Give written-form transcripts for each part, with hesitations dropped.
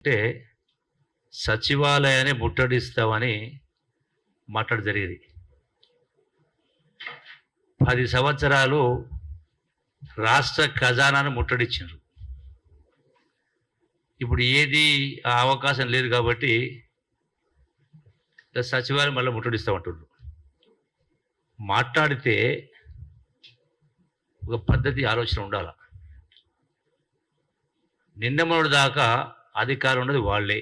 అంటే సచివాలయాన్ని ముట్టడిస్తామని మాట్లాడ జరిగేది. 10 సంవత్సరాలు రాష్ట్ర ఖజానాను ముట్టడించారు. ఇప్పుడు ఏది ఆ అవకాశం లేదు కాబట్టి సచివాలయం మళ్ళీ ముట్టడిస్తామంటున్నారు. మాట్లాడితే ఒక పద్ధతి ఆలోచన ఉండాలి. నిన్న మొన్నటి దాకా అధికారం ఉన్నది వాళ్ళే.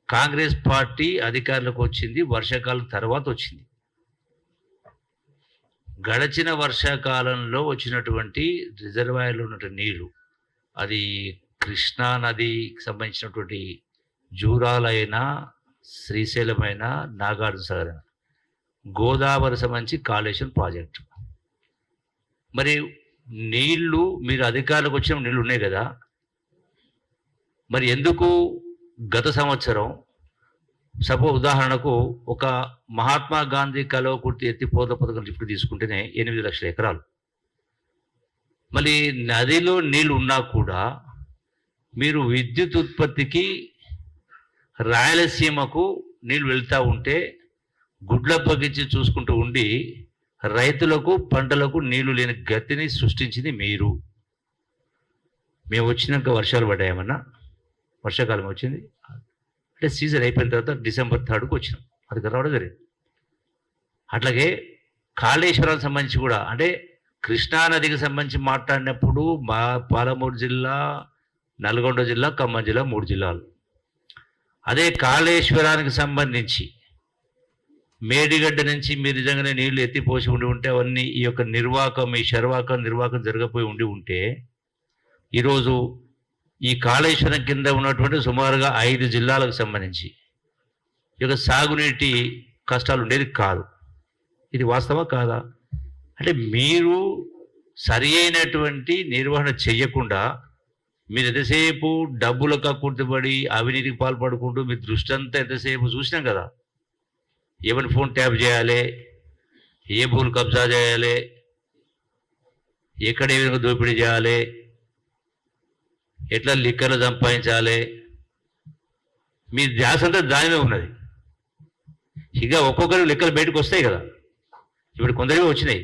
కాంగ్రెస్ పార్టీ అధికారంలోకి వచ్చింది వర్షాకాలం తర్వాత వచ్చింది. గడచిన వర్షాకాలంలో వచ్చినటువంటి రిజర్వాయర్లో ఉన్నటువంటి నీళ్లు, అది కృష్ణా నదికి సంబంధించినటువంటి జూరాలైనా, శ్రీశైలమైన, నాగార్జున సాగర్ అయినా, గోదావరి సంబంధించి కాళేశ్వరం ప్రాజెక్టు. మరి నీళ్లు మీరు అధికారులకు వచ్చిన నీళ్ళు ఉన్నాయి కదా, మరి ఎందుకు గత సంవత్సరం ఉదాహరణకు ఒక మహాత్మా గాంధీ కలవ కుర్తి ఎత్తిపోత పథకం లిఫ్ట్ తీసుకుంటేనే 8 లక్షల ఎకరాలు. మళ్ళీ నదిలో నీళ్ళు ఉన్నా కూడా మీరు విద్యుత్ ఉత్పత్తికి రాయలసీమకు నీళ్ళు వెళ్తూ ఉంటే గుడ్ల పగిచ్చి చూసుకుంటూ ఉండి రైతులకు పంటలకు నీళ్లు లేని గతిని సృష్టించింది మీరు. మేము వచ్చినాక వర్షాలు పడ్డాయేమన్నా? వర్షాకాలం వచ్చింది అంటే సీజన్ అయిపోయిన తర్వాత డిసెంబర్ 3కు వచ్చినాం, అది రావడం జరిగింది. అట్లాగే కాళేశ్వరానికి సంబంధించి కూడా, అంటే కృష్ణానదికి సంబంధించి మాట్లాడినప్పుడు మా పాలమూరు జిల్లా, నల్గొండ జిల్లా, ఖమ్మం జిల్లా 3 జిల్లాలు. అదే కాళేశ్వరానికి సంబంధించి మేడిగడ్డ నుంచి మీరు నిజంగానే నీళ్లు ఎత్తిపోసి ఉంటే అవన్నీ ఈ యొక్క నిర్వాహకం, ఈ నిర్వాహకం జరగపోయి ఉంటే ఈరోజు ఈ కాళేశ్వరం కింద ఉన్నటువంటి సుమారుగా 5 జిల్లాలకు సంబంధించి ఈ యొక్క సాగునీటి కష్టాలు ఉండేది కాదు. ఇది వాస్తవా కాదా? అంటే మీరు సరి అయినటువంటి నిర్వహణ చెయ్యకుండా మీరు ఎంతసేపు డబ్బులకు కుర్తుపడి అవినీతికి పాల్పడుకుంటూ మీ దృష్టి అంతా ఎంతసేపు చూసినాం కదా. ఎవరి ఫోన్ ట్యాప్ చేయాలి, ఏ భూములు కబ్జా చేయాలి, ఎక్కడ ఏ విధంగా దోపిడీ చేయాలి, ఎట్లా లిక్కర్లు సంపాదించాలి, మీ ధ్యాస అంతా దానిలో ఉన్నది. ఇక ఒక్కొక్కరు లెక్కలు బయటకు వస్తాయి కదా, ఇప్పుడు కొందరివి వచ్చినాయి.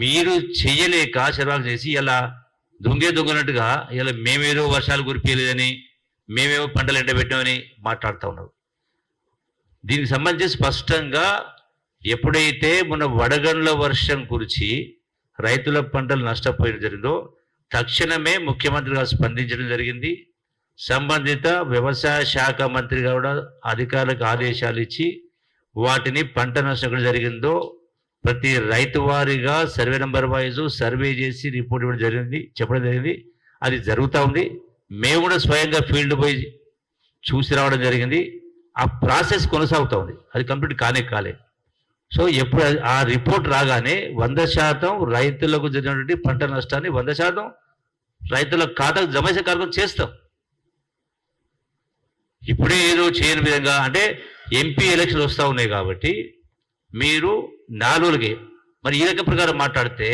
మీరు చెయ్యలేక శర్వాలు చేసి ఇలా దొంగనట్టుగా ఇలా మేమేదో వర్షాలు కురిపించలేదని, మేమేమో పంటలు ఎండబెట్టామని మాట్లాడుతూ ఉన్నారు. దీనికి సంబంధించి స్పష్టంగా ఎప్పుడైతే మన వడగండ్ల వర్షం కురిచి రైతుల పంటలు నష్టపోయడం జరిగిందో తక్షణమే ముఖ్యమంత్రి గారు స్పందించడం జరిగింది. సంబంధిత వ్యవసాయ శాఖ మంత్రి కూడా అధికారులకు ఆదేశాలు ఇచ్చి వాటిని పంట నష్టం జరిగిందో ప్రతి రైతు వారీగా సర్వే నెంబర్ వైజు సర్వే చేసి రిపోర్ట్ ఇవ్వడం జరిగింది, చెప్పడం జరిగింది. అది జరుగుతూ ఉంది. మేము కూడా స్వయంగా ఫీల్డ్ పోయి చూసి రావడం జరిగింది. ఆ ప్రాసెస్ కొనసాగుతూ ఉంది, అది కంప్లీట్ కాలే. సో ఎప్పుడు ఆ రిపోర్ట్ రాగానే 100% రైతులకు జరిగినటువంటి పంట నష్టాన్ని 100% రైతుల ఖాతాకు జమ చేసే కార్యక్రమం చేస్తాం. ఇప్పుడే ఏదో చేయని విధంగా, అంటే ఎంపీ ఎలక్షన్లు వస్తూ ఉన్నాయి కాబట్టి మీరు 4 రోజులకి మరి ఈ రకం ప్రకారం మాట్లాడితే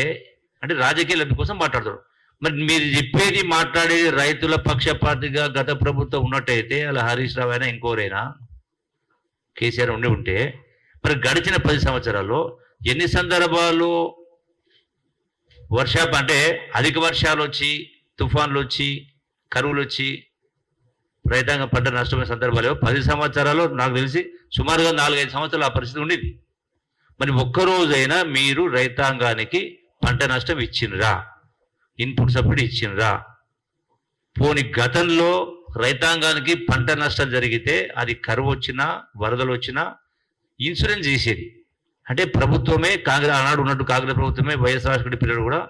అంటే రాజకీయ లబ్ధి కోసం మాట్లాడతారు. మరి మీరు చెప్పేది మాట్లాడేది రైతుల పక్షపాతిగా గత ప్రభుత్వం ఉన్నట్టయితే అలా హరీష్ రావు అయినా ఇంకోరైనా కేసీఆర్ ఉంటే మరి గడిచిన 10 సంవత్సరాల్లో ఎన్ని సందర్భాలు అంటే అధిక వర్షాలు వచ్చి, తుఫాన్లు వచ్చి, కరువులు వచ్చి రైతాంగం పంట నష్టమైన సందర్భాలు 10 సంవత్సరాలు నాకు తెలిసి సుమారుగా 4-5 సంవత్సరాలు ఆ పరిస్థితి ఉండేది. మరి ఒక్కరోజైనా మీరు రైతాంగానికి పంట నష్టం ఇచ్చినరా? Input subsidy ఇచ్చినరా? పోని గతంలో రైతాంగానికి పంట నష్టం జరిగితే అది కరువు వచ్చినా, వరదలు వచ్చినా ఇన్సూరెన్స్ చేసేది. అంటే ప్రభుత్వమే, ఆనాడు ఉన్నట్టు కాంగ్రెస్ ప్రభుత్వమే వైఎస్ రాజశేఖర పీరియడ్ కూడా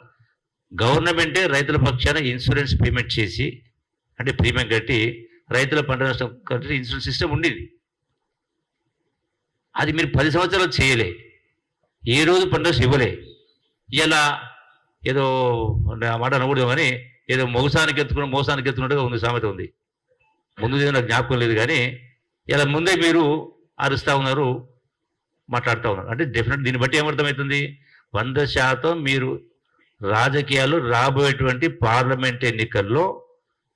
గవర్నమెంటే రైతుల పక్షాన ఇన్సూరెన్స్ పేమెంట్ చేసి, అంటే ప్రీమియం కట్టి రైతుల పంట నష్టం కట్టి ఇన్సూరెన్స్ సిస్టమ్ ఉండేది. అది మీరు 10 సంవత్సరాలు చేయలే, ఏ రోజు పంట నష్టం ఇవ్వలే. ఇలా ఏదో ఆ మాట అనకూడదు కానీ ఏదో మోసానికి ఎత్తుకున్నట్టుగా ఉంది, సామెత ఉంది. ముందు నాకు జ్ఞాపకం లేదు కానీ ఇలా ముందే మీరు అరుస్తూ ఉన్నారు, మాట్లాడుతూ ఉన్నారు. అంటే డెఫినెట్ దీన్ని బట్టి ఏమర్థమవుతుంది? 100% మీరు రాజకీయాలు రాబోయేటువంటి పార్లమెంట్ ఎన్నికల్లో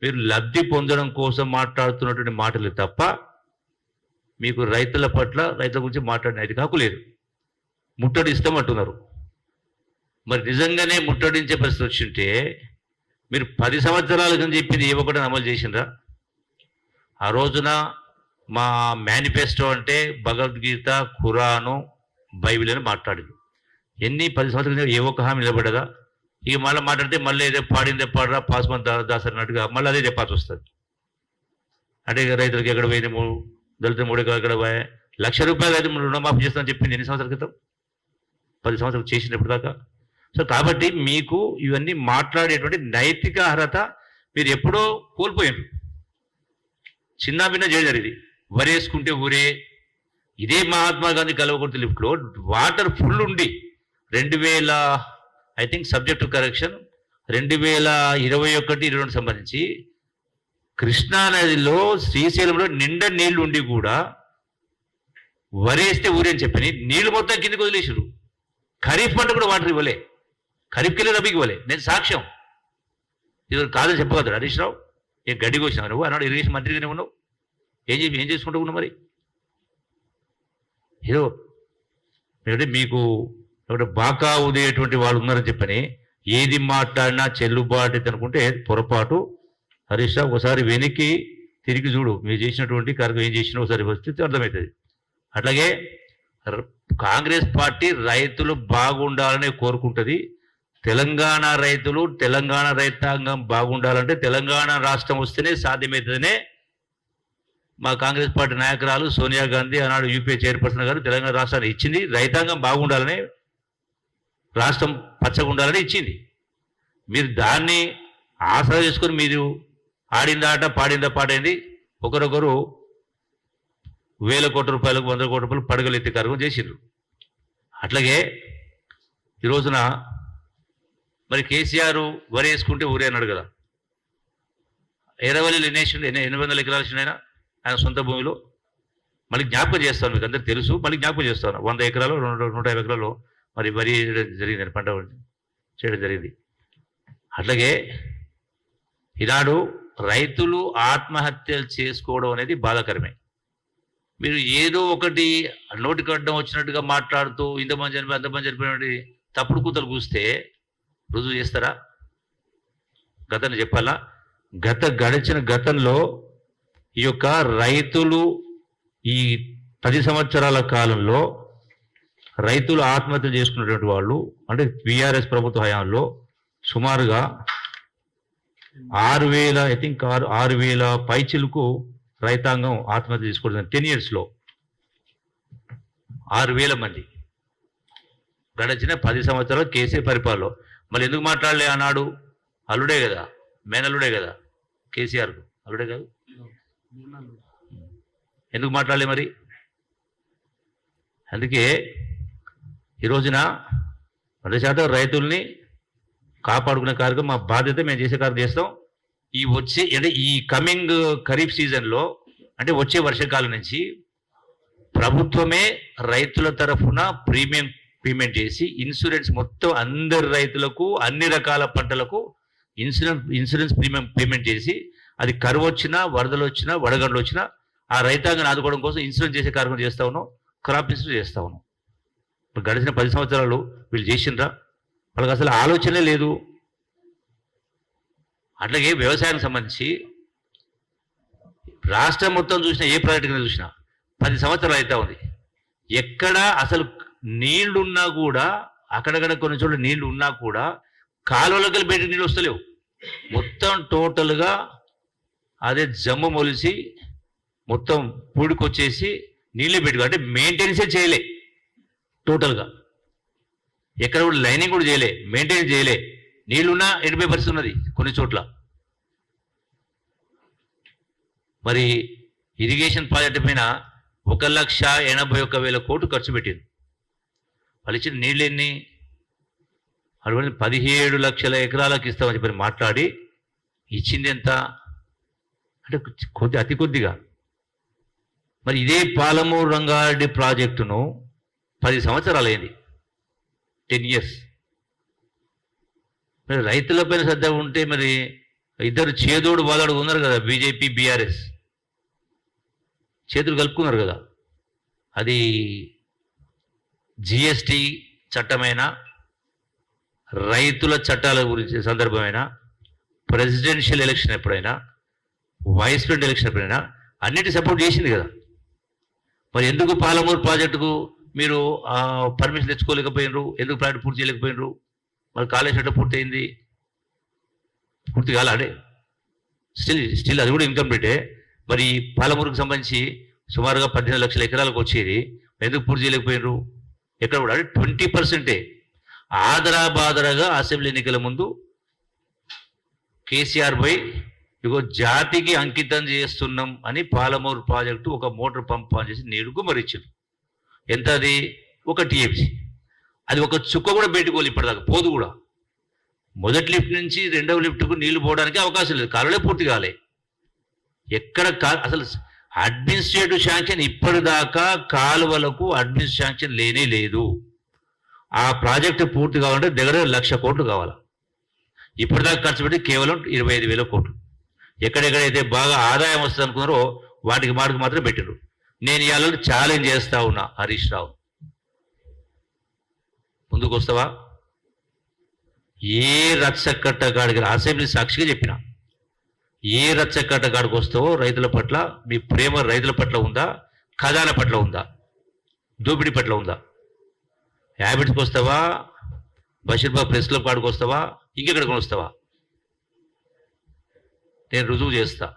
మీరు లబ్ధి పొందడం కోసం మాట్లాడుతున్నటువంటి మాటలు తప్ప మీకు రైతుల పట్ల రైతుల గురించి మాట్లాడిన అయితే హక్కు లేదు. ముట్టడి ఇస్తామంటున్నారు. మరి నిజంగానే ముట్టడించే పరిస్థితి వచ్చింటే మీరు 10 సంవత్సరాల కింద చెప్పింది ఏ ఒక్కటి అమలు చేసిండ్రా? ఆ రోజున మా మేనిఫెస్టో అంటే భగవద్గీత, ఖురాను, బైబిల్ అని మాట్లాడింది. 10 సంవత్సరాల ఏ ఒక్క హామీ నిలబడ్డదా? ఇక మళ్ళీ మాట్లాడితే మళ్ళీ ఏదో పాడిందే పాడరా పాస్మన్ దాస్ అన్నట్టుగా మళ్ళీ అదే చెప్పాల్సి వస్తుంది. అంటే రైతులకు ఎక్కడ పోయింది, దళిత 3 ఎకరాలు ఎక్కడ పోయా, ₹1,00,000 అయితే రుణమాఫీ చేస్తామని చెప్పింది ఎన్ని సంవత్సరాల క్రితం? 10 సంవత్సరాలు చేసినప్పుడు దాకా. సో కాబట్టి మీకు ఇవన్నీ మాట్లాడేటువంటి నైతిక అర్హత మీరు ఎప్పుడో కోల్పోయారు. చిన్న భిన్న చేయడం జరిగింది. వరేసుకుంటే ఊరే. ఇదే మహాత్మా గాంధీ కల్వకుర్తి లిఫ్ట్లో వాటర్ ఫుల్ ఉండి 2000 I think subject to correction 2021-22 సంబంధించి కృష్ణానదిలో శ్రీశైలంలో నిండా నీళ్లు ఉండి కూడా వరేస్తే ఊరే అని చెప్పని నీళ్లు మొత్తం కిందకి వదిలేసారు. ఖరీఫ్ పంట కూడా వాటర్ ఇవ్వలే, ఖరీఫ్కి వెళ్ళి రబీకి ఇవ్వలే. నేను సాక్ష్యం. ఇది కాదని చెప్పగలరు హరీష్ రావు. ఏం గడ్డి కోసినావు నువ్వు? అన్నాడు ఇరిగేషన్ మంత్రిగానే ఉన్నావు. ఏం చేసుకుంటూ ఉన్నావు మరి? ఏదో మీకు ఒకటి బాకా ఉదేటువంటి వాళ్ళు ఉన్నారని చెప్పని ఏది మాట్లాడినా చెల్లుబాటు అనుకుంటే పొరపాటు. హరీష్ రావు ఒకసారి వెనక్కి తిరిగి చూడు, మీరు చేసినటువంటి కార్యక్రమం ఏం చేసినా ఒకసారి వస్తే అర్థమవుతుంది. అట్లాగే కాంగ్రెస్ పార్టీ రైతులు బాగుండాలని కోరుకుంటుంది. తెలంగాణ రైతులు, తెలంగాణ రైతాంగం బాగుండాలంటే తెలంగాణ రాష్ట్రం వస్తేనే సాధ్యమవుతుందనే మా కాంగ్రెస్ పార్టీ నాయకురాలు సోనియా గాంధీ ఆనాడు యూపీఏ చైర్పర్సన్ గారు తెలంగాణ రాష్ట్రాన్ని ఇచ్చింది. రైతాంగం బాగుండాలని, రాష్ట్రం పచ్చగా ఉండాలని ఇచ్చింది. మీరు దాన్ని ఆసరా చేసుకొని మీరు ఆడిందా ఆట పాడిందా పాడైంది ఒకరొకరు ₹1,000 కోట్ల ₹100 కోట్ల పడగలెత్తి కార్యక్రమం చేసిండ్రు. అట్లాగే ఈ రోజున మరి కేసీఆర్ వరేసుకుంటే ఊరే అన్నాడు కదా. ఎరవల్లి లినేషన్ 800 ఎకరాలు ఇచ్చినాయన ఆయన సొంత భూమిలో. మళ్ళీ జ్ఞాపకం చేస్తాను, మీకు అందరికి తెలుసు. మళ్ళీ జ్ఞాపకం చేస్తాను. 100 ఎకరాలు 150 ఎకరాలు మరి వరి జరిగింది, పంట చేయడం జరిగింది. అట్లాగే ఈనాడు రైతులు ఆత్మహత్యలు చేసుకోవడం అనేది బాధాకరమే. మీరు ఏదో ఒకటి నోటికి అడ్డం వచ్చినట్టుగా మాట్లాడుతూ ఇంతమంది చనిపోయి అంతమంది చనిపోయినటువంటి తప్పుడు కూతలు కూస్తే రుజువు చేస్తారా? గతాన్ని చెప్పాలా? గడిచిన గతంలో ఈ యొక్క రైతులు ఈ 10 సంవత్సరాల కాలంలో రైతులు ఆత్మహత్య చేసుకున్నటువంటి వాళ్ళు అంటే బీఆర్ఎస్ ప్రభుత్వ హయాంలో సుమారుగా 6,000 ఐ థింక్ 6,000 పైచిలకు రైతాంగం ఆత్మహత్య చేసుకోవడం 10 yearsలో 6,000 మంది గడిచిన 10 సంవత్సరాలు కేసీఆర్ పరిపాలనలో. మళ్ళీ ఎందుకు మాట్లాడలే అన్నాడు? అల్లుడే కదా, మేనల్లుడే కదా కేసీఆర్కు, అల్లుడే కాదు. ఎందుకు మాట్లాడలే మరి? అందుకే ఈ రోజున 100% రైతుల్ని కాపాడుకునే కార్యక్రమం మా బాధ్యత, మేము చేసే కార్యక్రమం చేస్తాం. ఈ కమింగ్ ఖరీఫ్ సీజన్లో అంటే వచ్చే వర్షాకాలం నుంచి ప్రభుత్వమే రైతుల తరఫున ప్రీమియం పేమెంట్ చేసి ఇన్సూరెన్స్ మొత్తం అందరి రైతులకు అన్ని రకాల పంటలకు ఇన్సూరెన్స్ ప్రీమియం పేమెంట్ చేసి అది కరువు వచ్చినా, వరదలు వచ్చినా, వడగండ్లు వచ్చినా ఆ రైతాంగాన్ని ఆదుకోవడం కోసం ఇన్సూరెన్స్ చేసే కార్యక్రమం చేస్తా ఉన్నాం. క్రాప్ ఇన్సూరెన్స్ చేస్తా ఉన్నాం. ఇప్పుడు గడిచిన 10 సంవత్సరాలు వీళ్ళు చేసిండ్రా? వాళ్ళకి అసలు ఆలోచనే లేదు. అట్లాగే వ్యవసాయానికి సంబంధించి రాష్ట్రం మొత్తం చూసినా, ఏ ప్రాజెక్టు కింద చూసినా 10 సంవత్సరాలు అవుతా ఉంది. ఎక్కడ అసలు నీళ్లున్నా కూడా, అక్కడక్కడ కొన్ని చోట్ల నీళ్లు ఉన్నా కూడా కాలువలకి బయట నీళ్ళు వస్తలేవు. మొత్తం టోటల్గా అదే జమ్ము మొలిసి మొత్తం పూడికొచ్చేసి నీళ్ళు పెట్టుకో అంటే మెయింటెనెన్సే చేయలే. టోటల్గా ఎక్కడ కూడా లైనింగ్ కూడా చేయలే, మెయింటైన్ చేయలే. నీళ్లున్నా ఎండిపోయే పరిస్థితి ఉన్నది కొన్ని చోట్ల. మరి ఇరిగేషన్ ప్రాజెక్టు పైన 1,81,000 కోట్లు ఖర్చు పెట్టింది. వాళ్ళు ఇచ్చిన నీళ్ళు ఎన్ని? అటువంటి 17 లక్షల ఎకరాలకు ఇస్తామని చెప్పి మాట్లాడి ఇచ్చింది ఎంత అంటే అతి కొద్దిగా. మరి ఇదే పాలమూరు రంగారెడ్డి ప్రాజెక్టును 10 సంవత్సరాలు అయింది, 10 years. మరి రైతులపైన శ్రద్ధ ఉంటే మరి ఇద్దరు చేదోడు బాదోడు ఉన్నారు కదా, బీజేపీ బీఆర్ఎస్ చేతులు కలుపుకున్నారు కదా. అది జిఎస్టీ చట్టమైన, రైతుల చట్టాల గురించి సందర్భమైనా, ప్రెసిడెన్షియల్ ఎలక్షన్ ఎప్పుడైనా, వైస్ ప్రెసిడెంట్ ఎలక్షన్ ఎప్పుడైనా అన్నిటి సపోర్ట్ చేసింది కదా. మరి ఎందుకు పాలమూరు ప్రాజెక్టుకు మీరు పర్మిషన్ తెచ్చుకోలేకపోయినరు? ఎందుకు ప్రాజెక్టు పూర్తి చేయలేకపోయినరు? మరి కాళేశ్వరం పూర్తయింది, పూర్తి కాలే, స్టిల్ అది కూడా ఇన్కంప్లీటే. మరి పాలమూరుకు సంబంధించి సుమారుగా 18 లక్షల ఎకరాలకు వచ్చేది, ఎందుకు పూర్తి చేయలేకపోయినరు? ఎక్కడ కూడా 20%. ఆదరాబాదరగా అసెంబ్లీ ఎన్నికల ముందు కేసీఆర్ పై ఇగో జాతికి అంకితం చేస్తున్నాం అని పాలమూరు ప్రాజెక్టు ఒక మోటార్ పంప్ ఆన్ చేసి నీళ్లకు మరిచ్చారు. ఎంత అది? 1 టీఎంసీ. అది ఒక చుక్క కూడా బయటకు ఇప్పటిదాకా పోదు కూడా. మొదటి లిఫ్ట్ నుంచి రెండవ లిఫ్ట్కు నీళ్లు పోవడానికి అవకాశం లేదు, కాలువలే పూర్తి కాలే. ఎక్కడ అసలు అడ్మినిస్ట్రేటివ్ శాంక్షన్ ఇప్పటిదాకా కాలువలకు అడ్మినిస్ట్రేటివ్ శాంక్షన్ లేనే లేదు. ఆ ప్రాజెక్టు పూర్తి కావాలంటే దగ్గర 1,00,000 కోట్లు కావాలి. ఇప్పటిదాకా ఖర్చు పెట్టి కేవలం 25,000 కోట్లు. ఎక్కడెక్కడైతే బాగా ఆదాయం వస్తుంది అనుకున్నారో వాటికి మాత్రం పెట్టారు. నేను ఇవాళ ఛాలెంజ్ చేస్తా ఉన్నా, హరీష్ రావు ముందుకు వస్తావా? ఏ రచ్చకట్ట కాడికి అసెంబ్లీ సాక్షిగా చెప్పిన, ఏ రచ్చకట్ట కాడికి వస్తావో రైతుల పట్ల మీ ప్రేమ రైతుల పట్ల ఉందా, ఖజానా పట్ల ఉందా, దోపిడీ పట్ల ఉందా? హ్యాబిట్స్కి వస్తావా, బషీర్బాగ్ ప్రెస్ క్లబ్ కాడికి వస్తావా, ఇంకెక్కడికి వస్తావా? నేను రుజువు చేస్తా.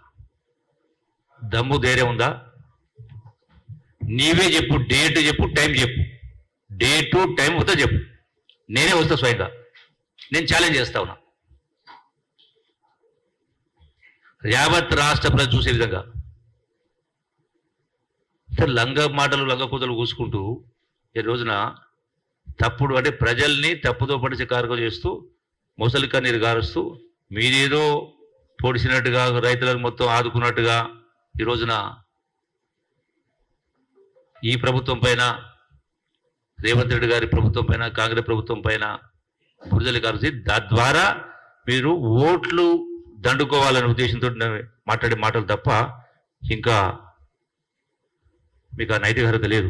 దమ్ము ధైర్యం ఉందా? నీవే చెప్పు, డేట్ చెప్పు, టైం చెప్పు. డేటు టైం వస్తా చెప్పు, నేనే వస్తా స్వయంగా. నేను ఛాలెంజ్ చేస్తా ఉన్నా. యావత్ రాష్ట్ర ప్రజలు చూసే విధంగా. లంగ మాటలు లంగ కూతలు కూసుకుంటూ ఈ రోజున తప్పుడు అంటే ప్రజల్ని తప్పుదో పడిచే కార్యక్రమం చేస్తూ ముసలి కన్నీరు గారుస్తూ మీరేదో పొడిచినట్టుగా రైతులను మొత్తం ఆదుకున్నట్టుగా ఈ రోజున ఈ ప్రభుత్వం పైన, రేవంత్ రెడ్డి గారి ప్రభుత్వం పైన, కాంగ్రెస్ ప్రభుత్వం పైన బురదలు కాల్చి తద్వారా మీరు ఓట్లు దండుకోవాలనే ఉద్దేశంతో మాట్లాడే మాటలు తప్ప ఇంకా మీకు ఆ నైతిక అర్హత లేదు.